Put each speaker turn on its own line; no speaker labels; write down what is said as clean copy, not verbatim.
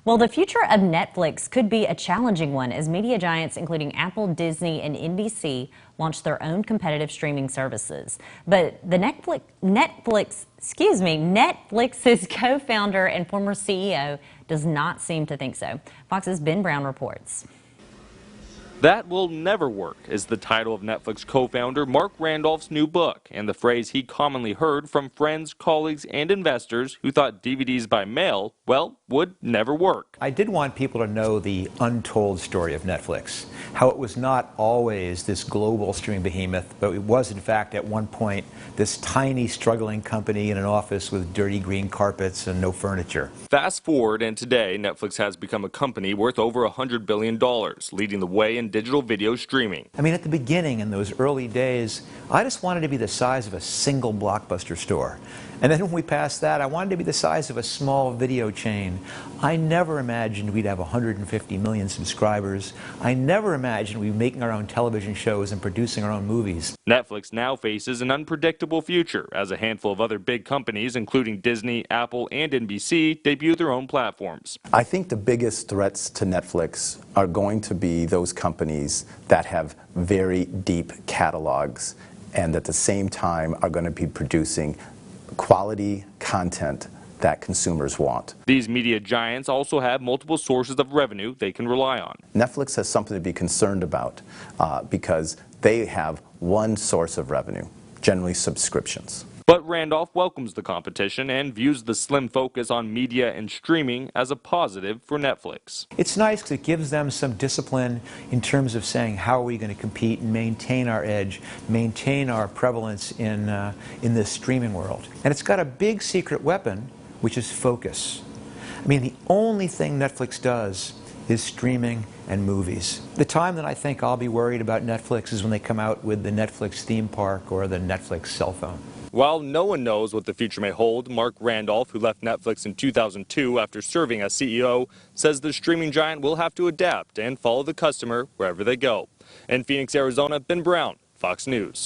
Well, the future of Netflix could be a challenging one as media giants including Apple, Disney, and NBC launch their own competitive streaming services. But the Netflix's co-founder and former CEO does not seem to think so. Fox's Ben Brown reports.
That Will Never Work is the title of Netflix co-founder Marc Randolph's new book, and the phrase he commonly heard from friends, colleagues, and investors who thought DVDs by mail, well, would never work.
I did want people to know the untold story of Netflix, how it was not always this global streaming behemoth, but it was in fact at one point this tiny struggling company in an office with dirty green carpets and no furniture.
Fast forward, and today Netflix has become a company worth over $100 billion, leading the way in digital video streaming.
I mean, at the beginning, in those early days, I just wanted to be the size of a single Blockbuster store. And then when we passed that, I wanted to be the size of a small video chain. I never imagined we'd have 150 million subscribers. I never imagined we'd be making our own television shows and producing our own movies.
Netflix now faces an unpredictable future as a handful of other big companies, including Disney, Apple, and NBC, debut their own platforms.
I think the biggest threats to Netflix are going to be those companies that have very deep catalogs and at the same time are going to be producing quality content that consumers want.
These media giants also have multiple sources of revenue they can rely on.
Netflix has something to be concerned about because they have one source of revenue, generally subscriptions.
But Randolph welcomes the competition and views the slim focus on media and streaming as a positive for Netflix.
It's nice because it gives them some discipline in terms of saying how are we going to compete and maintain our edge, maintain our prevalence in this streaming world. And it's got a big secret weapon, which is focus. I mean, the only thing Netflix does is streaming and movies. The time that I think I'll be worried about Netflix is when they come out with the Netflix theme park or the Netflix cell phone.
While no one knows what the future may hold, Marc Randolph, who left Netflix in 2002 after serving as CEO, says the streaming giant will have to adapt and follow the customer wherever they go. In Phoenix, Arizona, Ben Brown, Fox News.